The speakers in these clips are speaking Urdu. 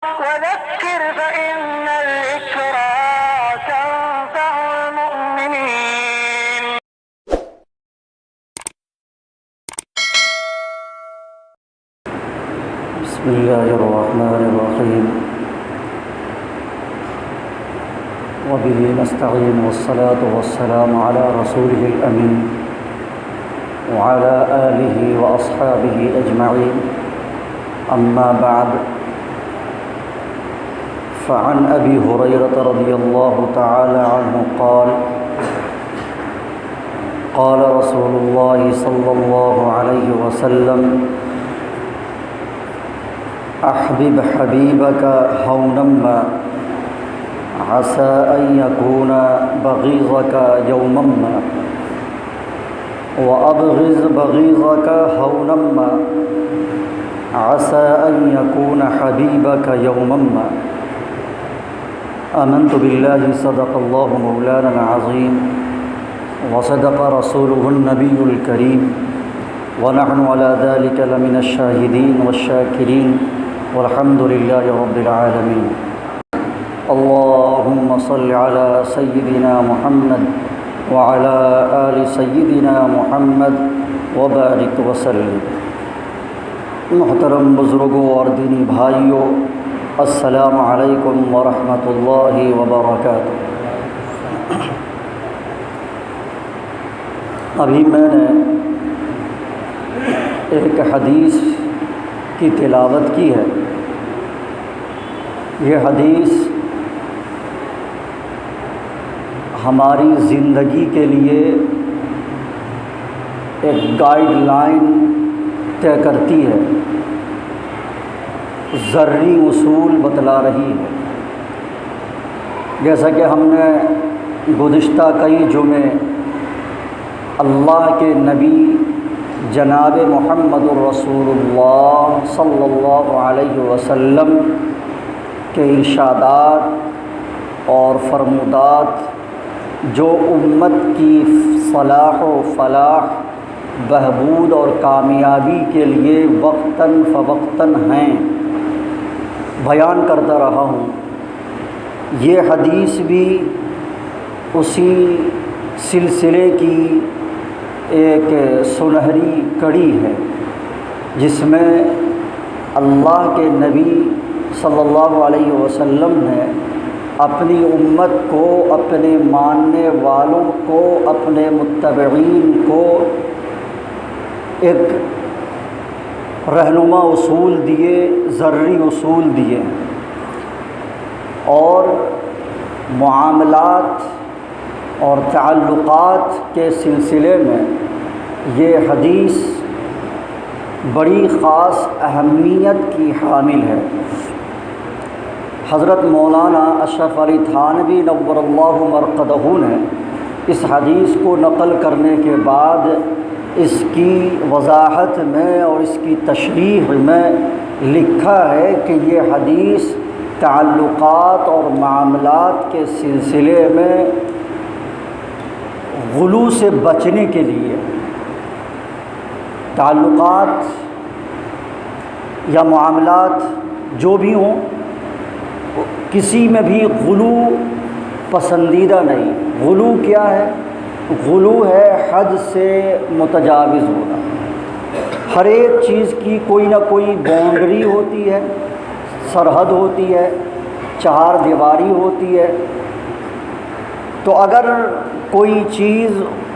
وذكر فإن الذكرى تنفع المؤمنين. بسم الله الرحمن الرحيم وبه نستعين والصلاة والسلام على رسوله الأمين وعلى آله وأصحابه أجمعين أما بعد فعن أبي هريرة رضي الله تعالى عنه قال قال رسول الله صلى الله عليه وسلم أحبب حبيبك هونا ما عسى أن يكون بغيضك يوما ما وأبغض بغيضك هونا ما عسى أن يكون حبيبك يوما ما آمنت بالله صدق الله مولانا العظيم وصدق رسوله النبي الكريم ونحن على ذلك لمن الشاهدين والشاكرين والحمد لله رب العالمين اللهم صل على سيدنا محمد وعلى آل سيدنا محمد وبارك وسلم. محترم بزرگوں اور دینی بھائیوں، السلام علیکم ورحمۃ اللہ وبرکاتہ. ابھی میں نے ایک حدیث کی تلاوت کی ہے. یہ حدیث ہماری زندگی کے لیے ایک گائیڈ لائن طے کرتی ہے، ذرّی اصول بتلا رہی ہے. جیسا کہ ہم نے گزشتہ کئی جمعے اللہ کے نبی جناب محمد الرسول اللہ صلی اللہ علیہ وسلم کے ارشادات اور فرمودات جو امت کی صلاح و فلاح، بہبود اور کامیابی کے لیے وقتاً فوقتاً ہیں، بیان کرتا رہا ہوں. یہ حدیث بھی اسی سلسلے کی ایک سنہری کڑی ہے جس میں اللہ کے نبی صلی اللہ علیہ وسلم نے اپنی امت کو، اپنے ماننے والوں کو، اپنے متبعین کو ایک رہنما اصول دیے، ذرّی اصول دیے. اور معاملات اور تعلقات کے سلسلے میں یہ حدیث بڑی خاص اہمیت کی حامل ہے. حضرت مولانا اشرف علی تھانوی نور اللہ مرقدہ نے اس حدیث کو نقل کرنے کے بعد اس کی وضاحت میں اور اس کی تشریح میں لکھا ہے کہ یہ حدیث تعلقات اور معاملات کے سلسلے میں غلو سے بچنے کے لیے، تعلقات یا معاملات جو بھی ہوں کسی میں بھی غلو پسندیدہ نہیں. غلو کیا ہے؟ غلو ہے حد سے متجاوز ہونا. ہر ایک چیز کی کوئی نہ کوئی باؤنڈری ہوتی ہے، سرحد ہوتی ہے، چہار دیواری ہوتی ہے. تو اگر کوئی چیز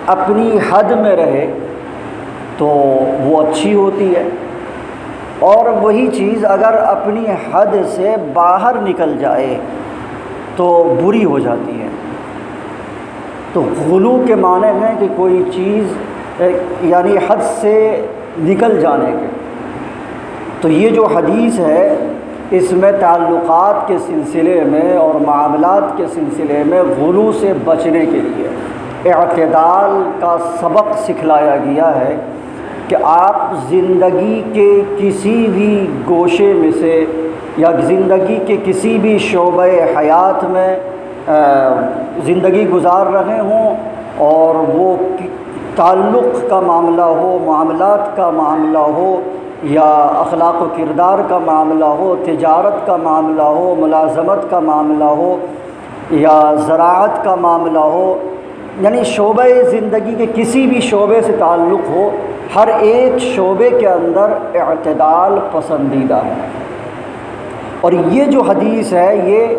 اپنی حد میں رہے تو وہ اچھی ہوتی ہے، اور وہی چیز اگر اپنی حد سے باہر نکل جائے تو بری ہو جاتی ہے. تو غلو کے معنی ہیں کہ کوئی چیز یعنی حد سے نکل جانے کے. تو یہ جو حدیث ہے اس میں تعلقات کے سلسلے میں اور معاملات کے سلسلے میں غلو سے بچنے کے لیے اعتدال کا سبق سکھلایا گیا ہے کہ آپ زندگی کے کسی بھی گوشے میں سے یا زندگی کے کسی بھی شعبہ حیات میں زندگی گزار رہے ہوں اور وہ تعلق کا معاملہ ہو، معاملات کا معاملہ ہو، یا اخلاق و کردار کا معاملہ ہو، تجارت کا معاملہ ہو، ملازمت کا معاملہ ہو، یا زراعت کا معاملہ ہو، یعنی شعبہ زندگی کے کسی بھی شعبے سے تعلق ہو، ہر ایک شعبے کے اندر اعتدال پسندیدہ ہے۔ اور یہ جو حدیث ہے یہ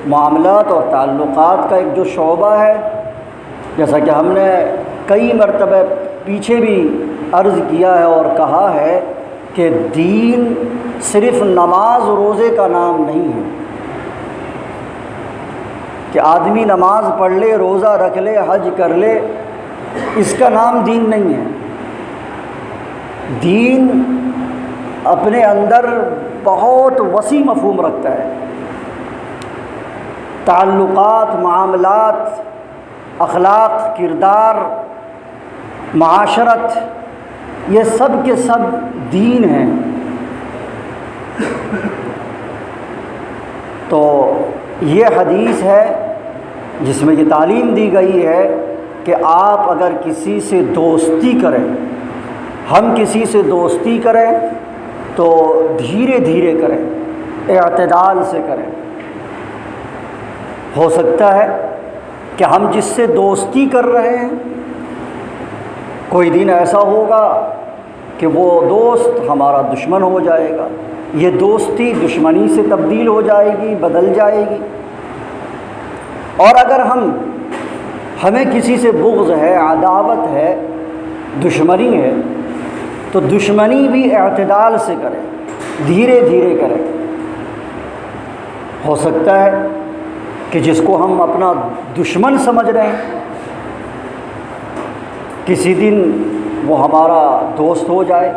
معاملات اور تعلقات کا ایک جو شعبہ ہے، جیسا کہ ہم نے کئی مرتبہ پیچھے بھی عرض کیا ہے اور کہا ہے کہ دین صرف نماز و روزے کا نام نہیں ہے کہ آدمی نماز پڑھ لے، روزہ رکھ لے، حج کر لے، اس کا نام دین نہیں ہے۔ دین اپنے اندر بہت وسیع مفہوم رکھتا ہے۔ تعلقات، معاملات، اخلاق، کردار، معاشرت، یہ سب کے سب دین ہیں۔ تو یہ حدیث ہے جس میں یہ تعلیم دی گئی ہے کہ آپ اگر کسی سے دوستی کریں، ہم کسی سے دوستی کریں تو دھیرے دھیرے کریں، اعتدال سے کریں۔ ہو سکتا ہے کہ ہم جس سے دوستی کر رہے ہیں کوئی دن ایسا ہوگا کہ وہ دوست ہمارا دشمن ہو جائے گا، یہ دوستی دشمنی سے تبدیل ہو جائے گی، بدل جائے گی۔ اور اگر ہمیں کسی سے بغض ہے، عداوت ہے، دشمنی ہے، تو دشمنی بھی اعتدال سے کریں، دھیرے دھیرے کریں۔ ہو سکتا ہے کہ جس کو ہم اپنا دشمن سمجھ رہے ہیں کسی دن وہ ہمارا دوست ہو جائے۔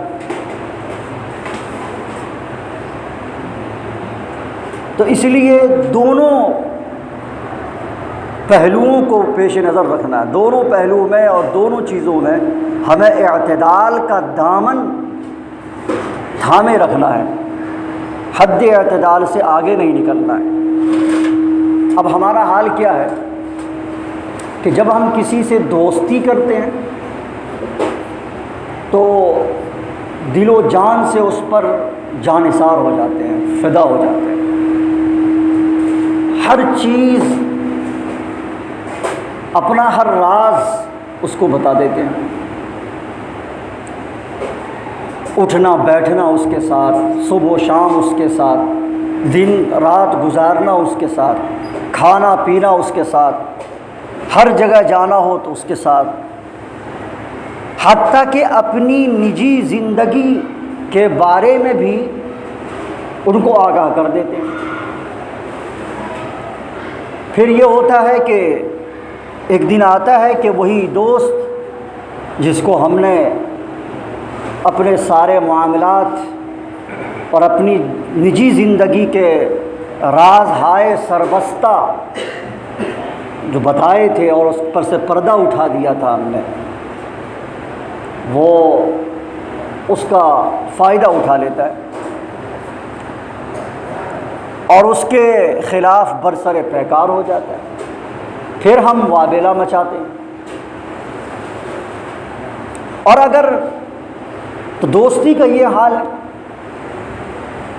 تو اس لیے دونوں پہلوؤں کو پیش نظر رکھنا ہے، دونوں پہلو میں اور دونوں چیزوں میں ہمیں اعتدال کا دامن تھامے رکھنا ہے، حد اعتدال سے آگے نہیں نکلنا ہے۔ اب ہمارا حال کیا ہے کہ جب ہم کسی سے دوستی کرتے ہیں تو دل و جان سے اس پر جانثار ہو جاتے ہیں، فدا ہو جاتے ہیں، ہر چیز، اپنا ہر راز اس کو بتا دیتے ہیں، اٹھنا بیٹھنا اس کے ساتھ، صبح و شام اس کے ساتھ، دن رات گزارنا اس کے ساتھ، کھانا پینا اس کے ساتھ، ہر جگہ جانا ہو تو اس کے ساتھ، حتیٰ کہ اپنی نجی زندگی کے بارے میں بھی ان کو آگاہ کر دیتے ہیں۔ پھر یہ ہوتا ہے کہ ایک دن آتا ہے کہ وہی دوست جس کو ہم نے اپنے سارے معاملات اور اپنی نجی زندگی کے راز ہائے سربستہ جو بتائے تھے اور اس پر سے پردہ اٹھا دیا تھا ہم نے، وہ اس کا فائدہ اٹھا لیتا ہے اور اس کے خلاف برسر پیکار ہو جاتا ہے، پھر ہم وابیلا مچاتے ہیں۔ اور اگر تو دوستی کا یہ حال ہے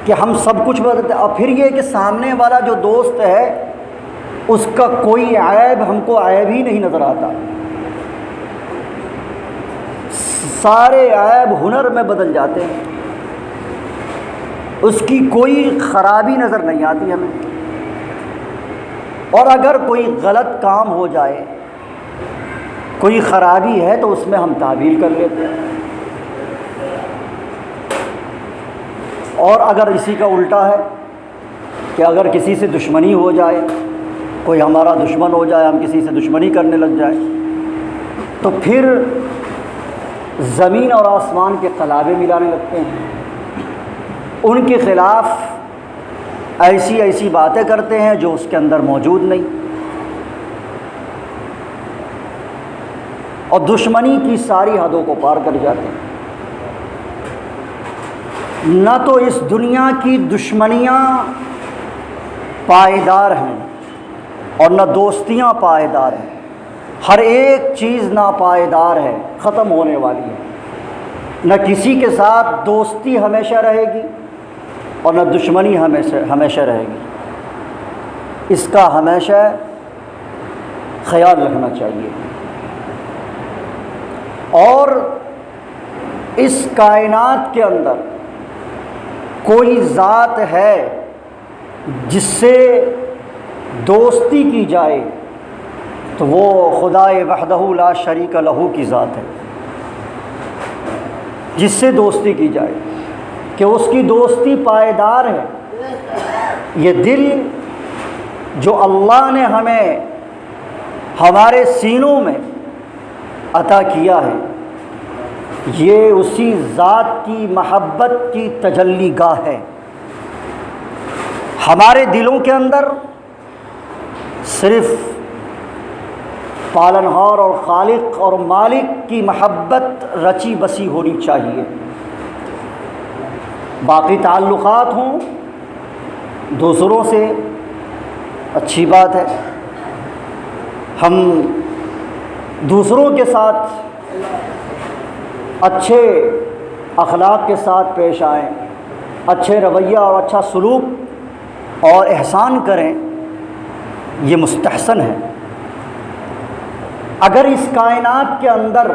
کہ ہم سب کچھ بتاتے ہیں، اور پھر یہ کہ سامنے والا جو دوست ہے اس کا کوئی عیب ہم کو عیب ہی نہیں نظر آتا، سارے عیب ہنر میں بدل جاتے ہیں، اس کی کوئی خرابی نظر نہیں آتی ہمیں۔ اور اگر کوئی غلط کام ہو جائے، کوئی خرابی ہے تو اس میں ہم تعویل کر لیتے ہیں۔ اور اگر اسی کا الٹا ہے کہ اگر کسی سے دشمنی ہو جائے، کوئی ہمارا دشمن ہو جائے، ہم کسی سے دشمنی کرنے لگ جائیں، تو پھر زمین اور آسمان کے قلابے ملانے لگتے ہیں، ان کے خلاف ایسی ایسی باتیں کرتے ہیں جو اس کے اندر موجود نہیں، اور دشمنی کی ساری حدوں کو پار کر جاتے ہیں۔ نہ تو اس دنیا کی دشمنیاں پائیدار ہیں اور نہ دوستیاں پائیدار ہیں، ہر ایک چیز ناپائیدار ہے، ختم ہونے والی ہے۔ نہ کسی کے ساتھ دوستی ہمیشہ رہے گی اور نہ دشمنی ہمیشہ رہے گی۔ اس کا ہمیشہ خیال رکھنا چاہیے۔ اور اس کائنات کے اندر کوئی ذات ہے جس سے دوستی کی جائے تو وہ خدائے وحدہ لا شریک لہ کی ذات ہے، جس سے دوستی کی جائے کہ اس کی دوستی پائیدار ہے۔ یہ دل جو اللہ نے ہمیں ہمارے سینوں میں عطا کیا ہے، یہ اسی ذات کی محبت کی تجلی گاہ ہے۔ ہمارے دلوں کے اندر صرف پالنہار اور خالق اور مالک کی محبت رچی بسی ہونی چاہیے۔ باقی تعلقات ہوں دوسروں سے اچھی بات ہے، ہم دوسروں کے ساتھ اچھے اخلاق کے ساتھ پیش آئیں، اچھے رویہ اور اچھا سلوک اور احسان کریں، یہ مستحسن ہے۔ اگر اس کائنات کے اندر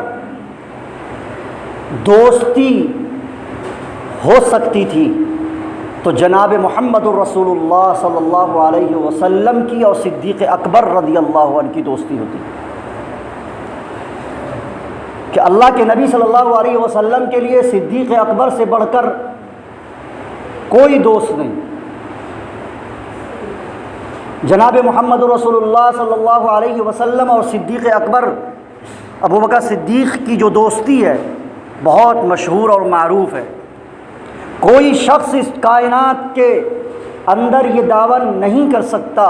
دوستی ہو سکتی تھی تو جناب محمد الرسول اللہ صلی اللہ علیہ وسلم کی اور صدیق اکبر رضی اللہ عنہ کی دوستی ہوتی کہ اللہ کے نبی صلی اللہ علیہ وسلم کے لیے صدیق اکبر سے بڑھ کر کوئی دوست نہیں۔ جناب محمد رسول اللہ صلی اللہ علیہ وسلم اور صدیق اکبر ابو بکر صدیق کی جو دوستی ہے بہت مشہور اور معروف ہے۔ کوئی شخص اس کائنات کے اندر یہ دعویٰ نہیں کر سکتا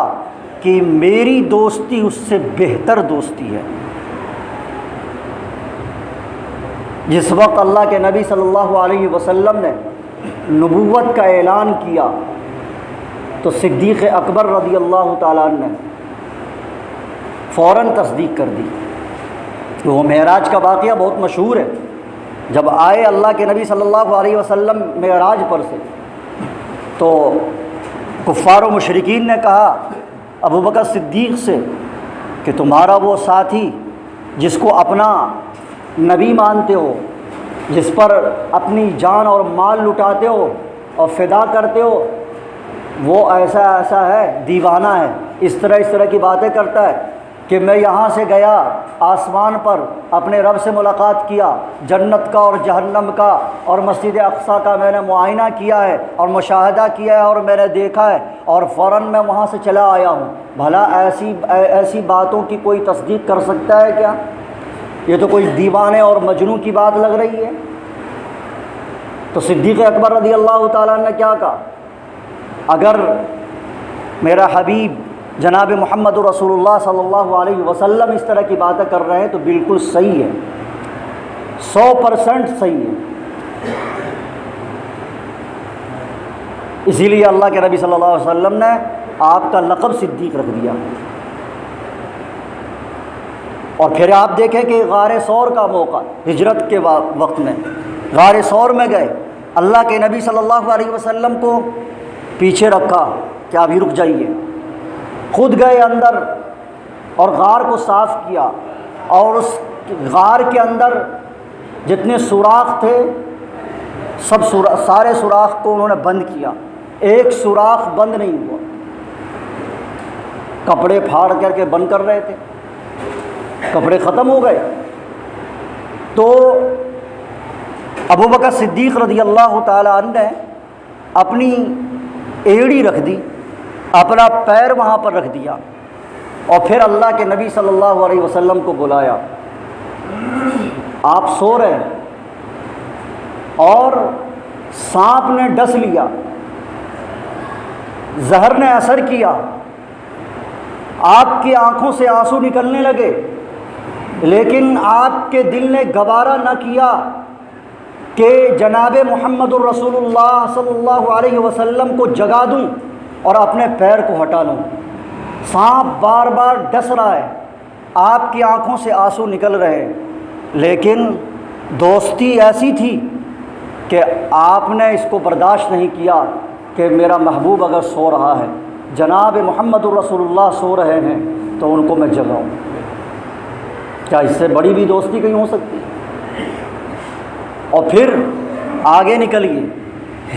کہ میری دوستی اس سے بہتر دوستی ہے۔ جس وقت اللہ کے نبی صلی اللہ علیہ وسلم نے نبوت کا اعلان کیا تو صدیق اکبر رضی اللہ تعالیٰ عنہ نے فوراً تصدیق کر دی۔ وہ معراج کا واقعہ بہت مشہور ہے۔ جب آئے اللہ کے نبی صلی اللہ علیہ وسلم معراج پر سے تو کفار و مشرکین نے کہا ابو بکر صدیق سے کہ تمہارا وہ ساتھی جس کو اپنا نبی مانتے ہو، جس پر اپنی جان اور مال لٹاتے ہو اور فدا کرتے ہو، وہ ایسا ایسا ہے، دیوانہ ہے، اس طرح کی باتیں کرتا ہے کہ میں یہاں سے گیا آسمان پر اپنے رب سے ملاقات کیا، جنت کا اور جہنم کا اور مسجد اقصیٰ کا میں نے معائنہ کیا ہے اور مشاہدہ کیا ہے اور میں نے دیکھا ہے اور فوراً میں وہاں سے چلا آیا ہوں۔ بھلا ایسی باتوں کی کوئی تصدیق کر سکتا ہے کیا؟ یہ تو کوئی دیوانے اور مجنون کی بات لگ رہی ہے۔ تو صدیق اکبر رضی اللہ تعالیٰ نے کیا کہا؟ اگر میرا حبیب جناب محمد رسول اللہ صلی اللہ علیہ وسلم اس طرح کی باتیں کر رہے ہیں تو بالکل صحیح ہے، 100% صحیح ہے۔ اسی لیے اللہ کے نبی صلی اللہ علیہ وسلم نے آپ کا لقب صدیق رکھ دیا۔ اور پھر آپ دیکھیں کہ غار ثور کا موقع، ہجرت کے وقت میں غار ثور میں گئے، اللہ کے نبی صلی اللہ علیہ وسلم کو پیچھے رکھا کہ آپ ہی رک جائیے، خود گئے اندر اور غار کو صاف کیا اور اس غار کے اندر جتنے سوراخ تھے سارے سوراخ کو انہوں نے بند کیا، ایک سوراخ بند نہیں ہوا۔ کپڑے پھاڑ کر کے بند کر رہے تھے، کپڑے ختم ہو گئے تو ابو بکر صدیق رضی اللہ تعالیٰ عنہ نے اپنی ایڑی رکھ دی، اپنا پیر وہاں پر رکھ دیا اور پھر اللہ کے نبی صلی اللہ علیہ وسلم کو بلایا۔ آپ سو رہے ہیں اور سانپ نے ڈس لیا، زہر نے اثر کیا، آپ کی آنکھوں سے آنسو نکلنے لگے، لیکن آپ کے دل نے گوارا نہ کیا کہ جناب محمد الرسول اللہ صلی اللہ علیہ وسلم کو جگا دوں اور اپنے پیر کو ہٹا لوں۔ سانپ بار بار ڈس رہا ہے، آپ کی آنکھوں سے آنسو نکل رہے ہیں، لیکن دوستی ایسی تھی کہ آپ نے اس کو برداشت نہیں کیا کہ میرا محبوب اگر سو رہا ہے، جناب محمد الرسول اللہ سو رہے ہیں تو ان کو میں جگاؤں۔ کیا اس سے بڑی بھی دوستی کہیں ہو سکتی؟ اور پھر آگے نکلیے،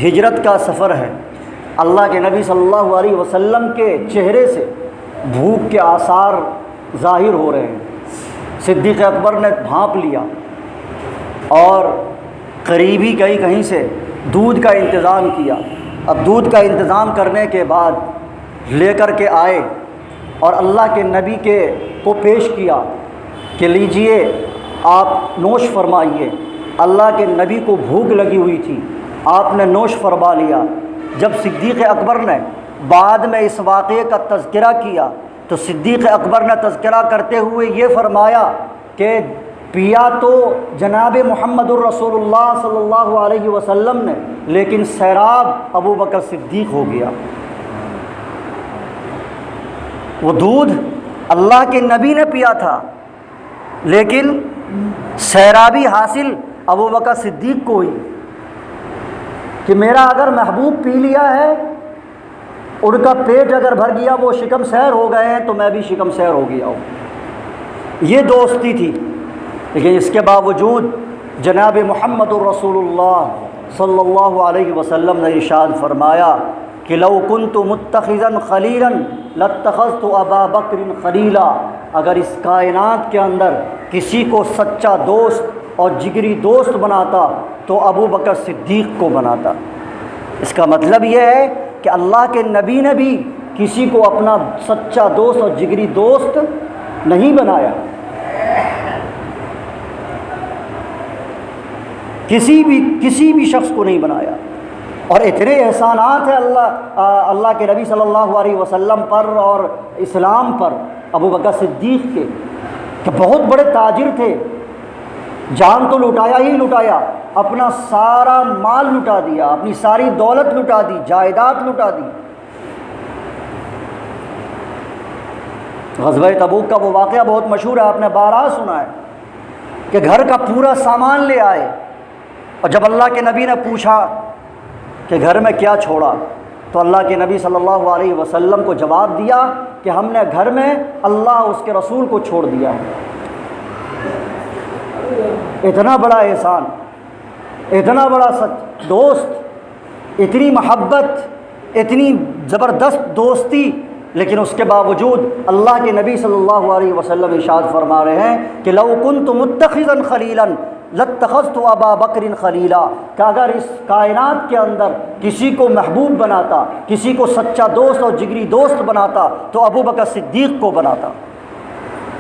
ہجرت کا سفر ہے، اللہ کے نبی صلی اللہ علیہ وسلم کے چہرے سے بھوک کے آثار ظاہر ہو رہے ہیں۔ صدیق اکبر نے بھانپ لیا اور قریبی کہیں سے دودھ کا انتظام کیا۔ اب دودھ کا انتظام کرنے کے بعد لے کر کے آئے اور اللہ کے نبی کو پیش کیا کہ لیجئے آپ نوش فرمائیے۔ اللہ کے نبی کو بھوک لگی ہوئی تھی، آپ نے نوش فرما لیا۔ جب صدیق اکبر نے بعد میں اس واقعے کا تذکرہ کیا تو صدیق اکبر نے تذکرہ کرتے ہوئے یہ فرمایا کہ پیا تو جناب محمد الرسول اللہ صلی اللہ علیہ وسلم نے، لیکن سیراب ابو بکر صدیق ہو گیا۔ وہ دودھ اللہ کے نبی نے پیا تھا، لیکن سیرابی حاصل ابو بکر صدیق کو ہوئی کہ میرا اگر محبوب پی لیا ہے، ان کا پیٹ اگر بھر گیا، وہ شکم سیر ہو گئے ہیں تو میں بھی شکم سیر ہو گیا ہوں۔ یہ دوستی تھی۔ لیکن اس کے باوجود جناب محمد الرسول اللہ صلی اللہ علیہ وسلم نے ارشاد فرمایا کہ لو کنت متخذا خلیلا لاتخذت ابا بکر خلیلا، اگر اس کائنات کے اندر کسی کو سچا دوست اور جگری دوست بناتا تو ابو بکر صدیق کو بناتا۔ اس کا مطلب یہ ہے کہ اللہ کے نبی نے بھی کسی کو اپنا سچا دوست اور جگری دوست نہیں بنایا، کسی بھی شخص کو نہیں بنایا۔ اور اتنے احسانات ہیں اللہ کے نبی صلی اللہ علیہ وسلم پر اور اسلام پر ابو بکر صدیق کے، کہ بہت بڑے تاجر تھے، جان تو لٹایا ہی لٹایا، اپنا سارا مال لٹا دیا، اپنی ساری دولت لٹا دی، جائیداد لٹا دی۔ غزوہ تبوک کا وہ واقعہ بہت مشہور ہے، آپ نے بارہا سنا ہے کہ گھر کا پورا سامان لے آئے، اور جب اللہ کے نبی نے پوچھا کہ گھر میں کیا چھوڑا تو اللہ کے نبی صلی اللہ علیہ وسلم کو جواب دیا کہ ہم نے گھر میں اللہ اس کے رسول کو چھوڑ دیا ہے۔ اتنا بڑا احسان، اتنا بڑا دوست، اتنی محبت، اتنی زبردست دوستی، لیکن اس کے باوجود اللہ کے نبی صلی اللہ علیہ وسلم ارشاد فرما رہے ہیں کہ لو کنت متخذا خلیلا لاتخذت ابا بکر خلیلا، کہ اگر اس کائنات کے اندر کسی کو محبوب بناتا، کسی کو سچا دوست اور جگری دوست بناتا تو ابو بکر صدیق کو بناتا۔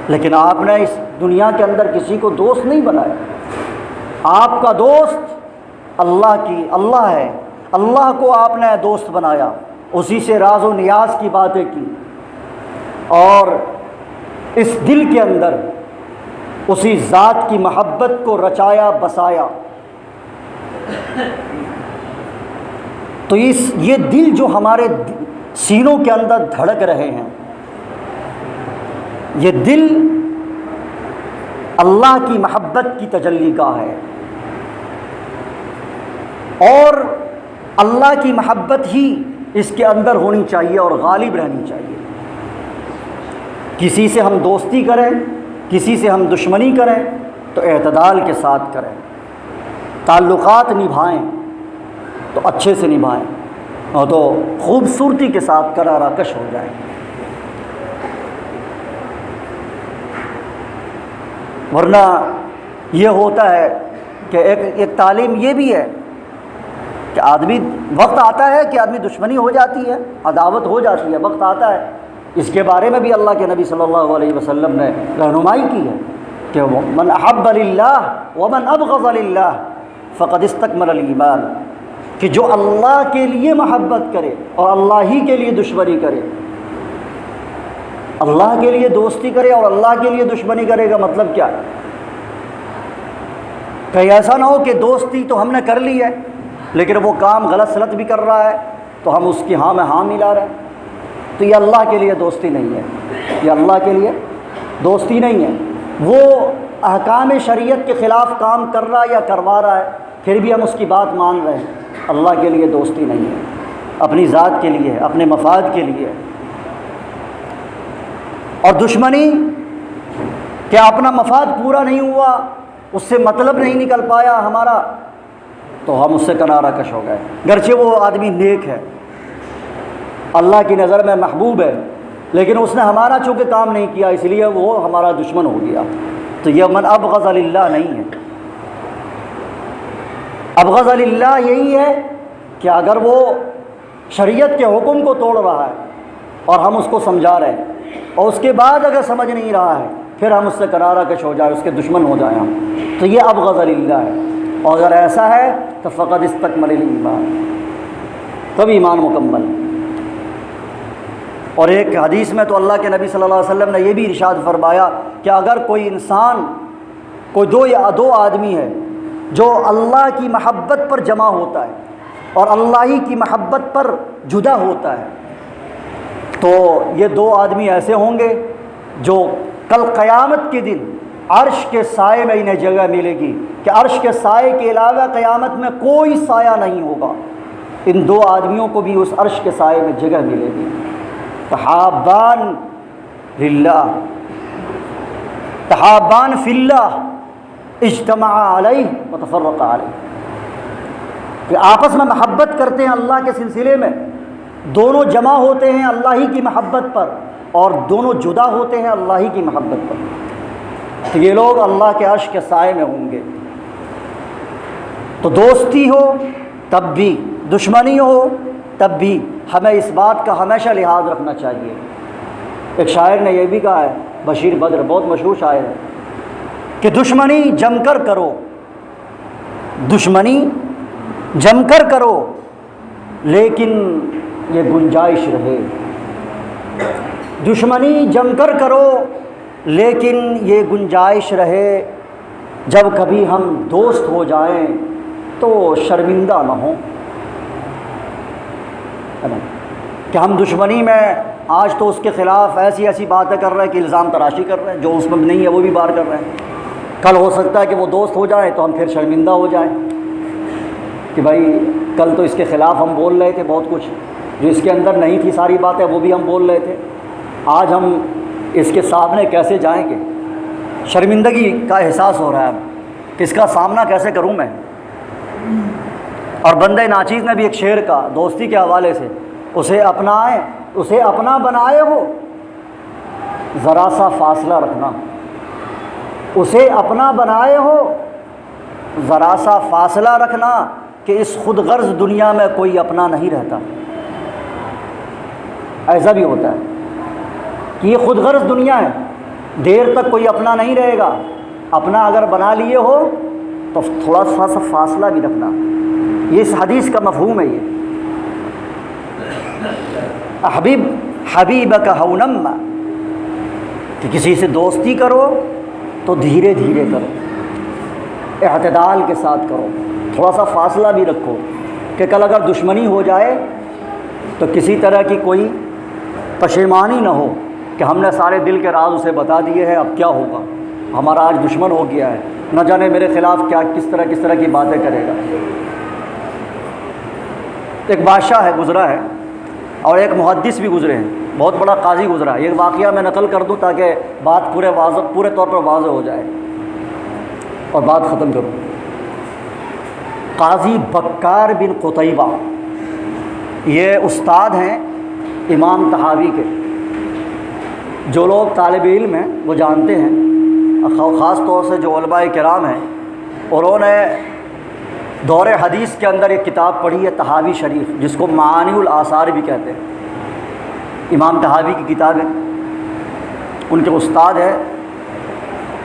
لیکن آپ نے اس دنیا کے اندر کسی کو دوست نہیں بنایا۔ آپ کا دوست اللہ ہے، اللہ کو آپ نے دوست بنایا، اسی سے راز و نیاز کی باتیں کی، اور اس دل کے اندر اسی ذات کی محبت کو رچایا بسایا۔ تو یہ دل جو ہمارے سینوں کے اندر دھڑک رہے ہیں، یہ دل اللہ کی محبت کی تجلی کا ہے، اور اللہ کی محبت ہی اس کے اندر ہونی چاہیے اور غالب رہنی چاہیے۔ کسی سے ہم دوستی کریں، کسی سے ہم دشمنی کریں تو اعتدال کے ساتھ کریں، تعلقات نبھائیں تو اچھے سے نبھائیں، اور تو خوبصورتی کے ساتھ کرارا کش ہو جائیں۔ ورنہ یہ ہوتا ہے کہ ایک تعلیم یہ بھی ہے کہ آدمی وقت آتا ہے کہ آدمی دشمنی ہو جاتی ہے، عداوت ہو جاتی ہے، وقت آتا ہے۔ اس کے بارے میں بھی اللہ کے نبی صلی اللہ علیہ وسلم نے رہنمائی کی ہے کہ من احب للہ ومن ابغض للہ فقد استکمل الایمان، کہ جو اللہ کے لیے محبت کرے اور اللہ ہی کے لیے دشمنی کرے، اللہ کے لیے دوستی کرے اور اللہ کے لیے دشمنی کرے گا مطلب کیا ہے؟ کہیں ایسا نہ ہو کہ دوستی تو ہم نے کر لی ہے لیکن وہ کام غلط سلط بھی کر رہا ہے تو ہم اس کی ہاں میں ہاں ملا رہے ہیں، تو یہ اللہ کے لیے دوستی نہیں ہے، یہ اللہ کے لیے دوستی نہیں ہے۔ وہ احکام شریعت کے خلاف کام کر رہا ہے یا کروا رہا ہے، پھر بھی ہم اس کی بات مان رہے ہیں، اللہ کے لیے دوستی نہیں ہے، اپنی ذات کے لیے ہے، اپنے مفاد کے لیے ہے۔ اور دشمنی کہ اپنا مفاد پورا نہیں ہوا، اس سے مطلب نہیں نکل پایا ہمارا، تو ہم اس سے کنارہ کش ہو گئے، گرچہ وہ آدمی نیک ہے، اللہ کی نظر میں محبوب ہے، لیکن اس نے ہمارا چونکہ کام نہیں کیا اس لیے وہ ہمارا دشمن ہو گیا۔ تو یہ من ابغض للہ نہیں ہے، ابغض للہ یہی ہے کہ اگر وہ شریعت کے حکم کو توڑ رہا ہے اور ہم اس کو سمجھا رہے ہیں، اور اس کے بعد اگر سمجھ نہیں رہا ہے پھر ہم اس سے کنارہ کش ہو جائے، اس کے دشمن ہو جائیں ہم، تو یہ ابغض للہ ہے۔ اور اگر ایسا ہے تو فقد استکمل الایمان، تب ایمان مکمل۔ اور ایک حدیث میں تو اللہ کے نبی صلی اللہ علیہ وسلم نے یہ بھی ارشاد فرمایا کہ اگر کوئی انسان، کوئی دو آدمی ہے جو اللہ کی محبت پر جمع ہوتا ہے اور اللہ ہی کی محبت پر جدا ہوتا ہے، تو یہ دو آدمی ایسے ہوں گے جو کل قیامت کے دن عرش کے سائے میں انہیں جگہ ملے گی کہ عرش کے سائے کے علاوہ قیامت میں کوئی سایہ نہیں ہوگا، ان دو آدمیوں کو بھی اس عرش کے سائے میں جگہ ملے گی۔ تحابان للہ، تحابان فی اللہ، اجتمعا علیہ وتفرقا علیہ، کہ آپس میں محبت کرتے ہیں اللہ کے سلسلے میں، دونوں جمع ہوتے ہیں اللہ ہی کی محبت پر اور دونوں جدا ہوتے ہیں اللہ ہی کی محبت پر، تو یہ لوگ اللہ کے عرش کے سائے میں ہوں گے۔ تو دوستی ہو تب بھی، دشمنی ہو تب بھی ہمیں اس بات کا ہمیشہ لحاظ رکھنا چاہیے۔ ایک شاعر نے یہ بھی کہا ہے، بشیر بدر، بہت مشہور شاعر ہے، کہ دشمنی جم کر کرو، دشمنی جم کر کرو لیکن یہ گنجائش رہے، دشمنی جم کر کرو لیکن یہ گنجائش رہے، جب کبھی ہم دوست ہو جائیں تو شرمندہ نہ ہوں، کہ ہم دشمنی میں آج تو اس کے خلاف ایسی باتیں کر رہے ہیں کہ الزام تراشی کر رہے ہیں، جو اس میں نہیں ہے وہ بھی بار کر رہے ہیں، کل ہو سکتا ہے کہ وہ دوست ہو جائے تو ہم پھر شرمندہ ہو جائیں کہ بھائی کل تو اس کے خلاف ہم بول رہے تھے بہت کچھ، جو اس کے اندر نہیں تھی ساری باتیں وہ بھی ہم بول رہے تھے، آج ہم اس کے سامنے کیسے جائیں گے، شرمندگی کا احساس ہو رہا ہے کہ اس کا سامنا کیسے کروں میں۔ اور بندہ ناچیز نے بھی ایک شعر کا دوستی کے حوالے سے، اسے اپنا بنائے ہو ذرا سا فاصلہ رکھنا، اسے اپنا بنائے ہو ذرا سا فاصلہ رکھنا، کہ اس خود غرض دنیا میں کوئی اپنا نہیں رہتا۔ ایسا بھی ہوتا ہے کہ یہ خود غرض دنیا ہے، دیر تک کوئی اپنا نہیں رہے گا، اپنا اگر بنا لیے ہو تو تھوڑا سا فاصلہ بھی رکھنا، یہ اس حدیث کا مفہوم ہے۔ یہ حبیبک ہونم، کہ کسی سے دوستی کرو تو دھیرے دھیرے کرو، اعتدال کے ساتھ کرو، تھوڑا سا فاصلہ بھی رکھو، کہ کل اگر دشمنی ہو جائے تو کسی طرح کی کوئی پشیمانی نہ ہو کہ ہم نے سارے دل کے راز اسے بتا دیے ہیں، اب کیا ہوگا، ہمارا آج دشمن ہو گیا ہے، نہ جانے میرے خلاف کس طرح کی باتیں کرے گا۔ ایک بادشاہ ہے گزرا ہے اور ایک محدث بھی گزرے ہیں، بہت بڑا قاضی گزرا ہے، یہ واقعہ میں نقل کر دوں تاکہ بات پورے طور پر واضح ہو جائے اور بات ختم کروں۔ قاضی بکار بن قتیبہ، یہ استاد ہیں امام طحاوی کے، جو لوگ طالب علم ہیں وہ جانتے ہیں، خاص طور سے جو علماء کرام ہیں، انہوں نے دور حدیث کے اندر ایک کتاب پڑھی ہے طحاوی شریف، جس کو معانی الآثار بھی کہتے ہیں، امام طحاوی کی کتاب ہے، ان کے استاد ہے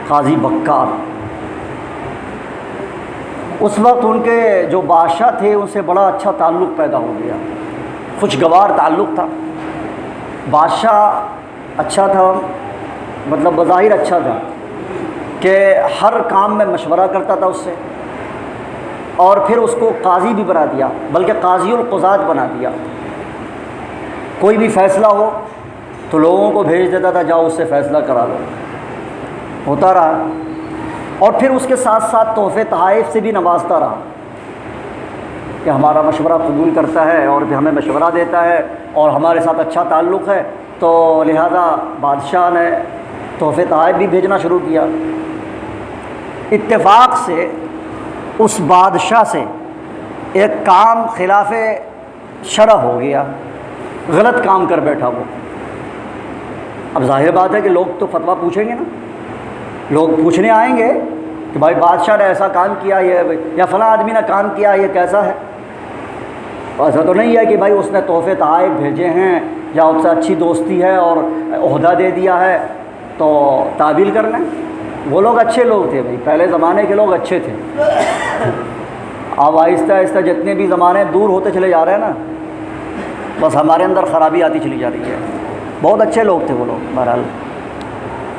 قاضی بکار۔ اس وقت ان کے جو بادشاہ تھے ان سے بڑا اچھا تعلق پیدا ہو گیا، خوشگوار تعلق تھا، بادشاہ اچھا تھا، مطلب بظاہر اچھا تھا کہ ہر کام میں مشورہ کرتا تھا اس سے، اور پھر اس کو قاضی بھی بنا دیا، بلکہ قاضی القضات بنا دیا، کوئی بھی فیصلہ ہو تو لوگوں کو بھیج دیتا تھا، جاؤ اس سے فیصلہ کرا لو، ہوتا رہا۔ اور پھر اس کے ساتھ ساتھ تحفے تحائف سے بھی نوازتا رہا کہ ہمارا مشورہ قبول کرتا ہے اور ہمیں مشورہ دیتا ہے اور ہمارے ساتھ اچھا تعلق ہے، تو لہذا بادشاہ نے تحفے تحائف بھی بھیجنا شروع کیا۔ اتفاق سے اس بادشاہ سے ایک کام خلاف شرع ہو گیا، غلط کام کر بیٹھا وہ۔ اب ظاہر بات ہے کہ لوگ تو فتویٰ پوچھیں گے نا، لوگ پوچھنے آئیں گے کہ بھائی بادشاہ نے ایسا کام کیا یا فلاں آدمی نے کام کیا، یہ کیسا ہے؟ ایسا تو نہیں ہے کہ بھائی اس نے تحفے تحائف بھیجے ہیں یا اس سے اچھی دوستی ہے اور عہدہ دے دیا ہے تو تعویل کر لیں۔ وہ لوگ اچھے لوگ تھے بھائی، پہلے زمانے کے لوگ اچھے تھے۔ اب آہستہ آہستہ جتنے بھی زمانے دور ہوتے چلے جا رہے ہیں نا، بس ہمارے اندر خرابی آتی چلی جا رہی ہے۔ بہت اچھے لوگ تھے وہ لوگ۔ بہرحال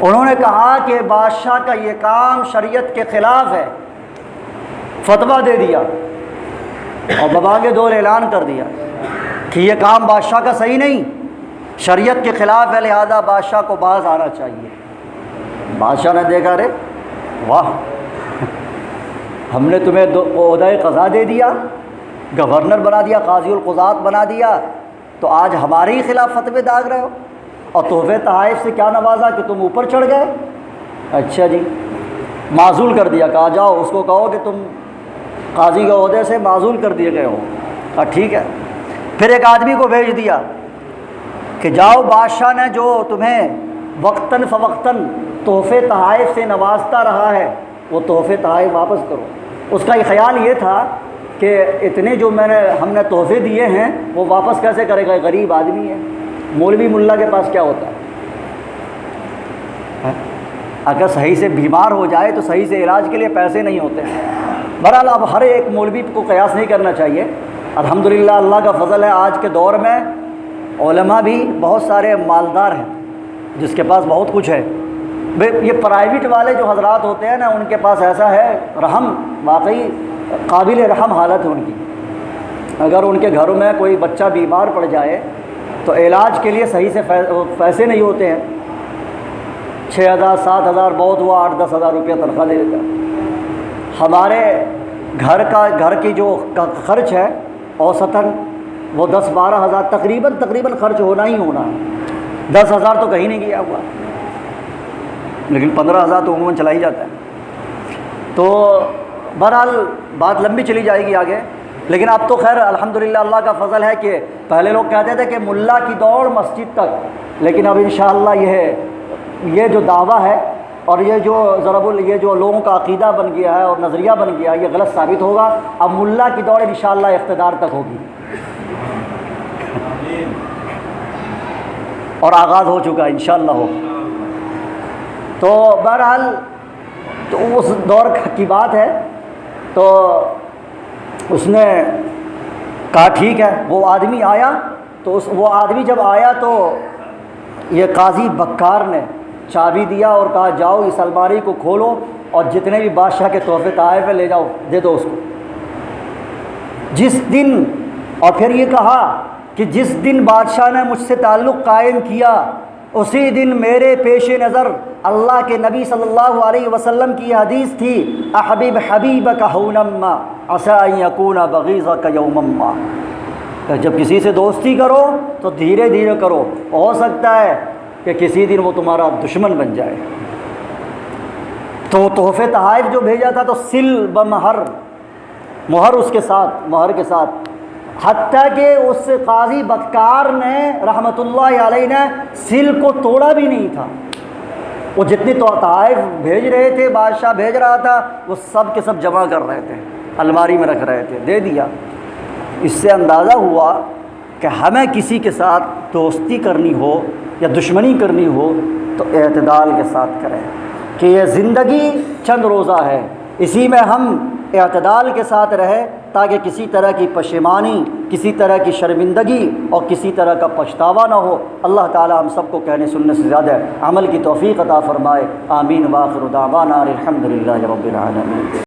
انہوں نے کہا کہ بادشاہ کا یہ کام شریعت کے خلاف ہے، فتویٰ دے دیا اور ببانگ دور اعلان کر دیا کہ یہ کام بادشاہ کا صحیح نہیں، شریعت کے خلاف ہے، لہذا بادشاہ کو باز آنا چاہیے۔ بادشاہ نے دیکھا، رے واہ، ہم نے تمہیں عہدہ قضا دے دیا، گورنر بنا دیا، قاضی القضات بنا دیا، تو آج ہمارے ہی خلاف فتوے داغ رہے ہو، اور تحفے تحائف سے کیا نوازا کہ تم اوپر چڑھ گئے۔ اچھا جی، معزول کر دیا، کہا جاؤ اس کو کہو کہ تم قاضی کے عہدے سے معزول کر دیے گئے ہو۔ کہا ٹھیک ہے۔ پھر ایک آدمی کو بھیج دیا کہ جاؤ، بادشاہ نے جو تمہیں وقتاً فوقتاً تحفے تحائف سے نوازتا رہا ہے وہ تحفے تحائف واپس کرو۔ اس کا یہ خیال یہ تھا کہ اتنے جو ہم نے تحفے دیے ہیں وہ واپس کیسے کرے گا، غریب آدمی ہے، مولوی ملا کے پاس کیا ہوتا ہے، اگر صحیح سے بیمار ہو جائے تو صحیح سے علاج کے لیے پیسے نہیں ہوتے ہیں۔ بہرحال اب ہر ایک مولوی کو قیاس نہیں کرنا چاہیے۔ الحمدللہ اللہ کا فضل ہے، آج کے دور میں علماء بھی بہت سارے مالدار ہیں، جس کے پاس بہت کچھ ہے۔ یہ پرائیویٹ والے جو حضرات ہوتے ہیں نا، ان کے پاس ایسا ہے رحم، واقعی قابل رحم حالت ہے ان کی۔ اگر ان کے گھروں میں کوئی بچہ بیمار پڑ جائے تو علاج کے لیے صحیح سے پیسے نہیں ہوتے ہیں، 6,000 7,000 بہت ہوا 8-10 ہزار روپیہ تنخواہ دے دیتا۔ ہمارے گھر کی جو خرچ ہے اوسطاً وہ 10-12 ہزار تقریباً خرچ ہونا ہی ہونا ہے۔ 10 ہزار تو کہیں نہیں گیا ہوا، لیکن 15 ہزار تو عموماً چلا ہی جاتا ہے۔ تو بہرحال بات لمبی چلی جائے گی آگے، لیکن اب تو خیر الحمدللہ اللہ کا فضل ہے کہ پہلے لوگ کہتے تھے کہ ملا کی دوڑ مسجد تک، لیکن اب انشاءاللہ یہ جو دعویٰ ہے اور یہ جو لوگوں کا عقیدہ بن گیا ہے اور نظریہ بن گیا ہے، یہ غلط ثابت ہوگا۔ اب ملا کی دوڑ انشاءاللہ اقتدار تک ہوگی، اور آغاز ہو چکا انشاءاللہ ہو۔ تو بہرحال تو اس دور کی بات ہے، تو اس نے کہا ٹھیک ہے۔ وہ آدمی آیا تو وہ آدمی جب آیا تو یہ قاضی بکار نے چابی دیا اور کہا جاؤ اس الماری کو کھولو اور جتنے بھی بادشاہ کے تحفے تحائف لے جاؤ، دے دو اس کو۔ جس دن، اور پھر یہ کہا کہ جس دن بادشاہ نے مجھ سے تعلق قائم کیا اسی دن میرے پیش نظر اللہ کے نبی صلی اللہ علیہ وسلم کی حدیث تھی، احبب حبیبک ہونما عسى ان یکون بغیضک یوما، جب کسی سے دوستی کرو تو دھیرے دھیرے کرو، ہو سکتا ہے کہ کسی دن وہ تمہارا دشمن بن جائے۔ تو تحفے تحائف جو بھیجا تھا تو سل بمہر، مہر اس کے ساتھ، مہر کے ساتھ، حتیٰ کہ اس قاضی بکار نے رحمۃ اللہ علیہ نے سل کو توڑا بھی نہیں تھا۔ وہ جتنی تحائف بھیج رہے تھے، بادشاہ بھیج رہا تھا، وہ سب کے سب جمع کر رہے تھے، الماری میں رکھ رہے تھے، دے دیا۔ اس سے اندازہ ہوا کہ ہمیں کسی کے ساتھ دوستی کرنی ہو یا دشمنی کرنی ہو تو اعتدال کے ساتھ کریں، کہ یہ زندگی چند روزہ ہے، اسی میں ہم اعتدال کے ساتھ رہے تاکہ کسی طرح کی پشیمانی، کسی طرح کی شرمندگی اور کسی طرح کا پچھتاوا نہ ہو۔ اللہ تعالی ہم سب کو کہنے سننے سے زیادہ عمل کی توفیق عطا فرمائے۔ آمین۔ وآخر دعوانا الحمدللہ رب العالمین۔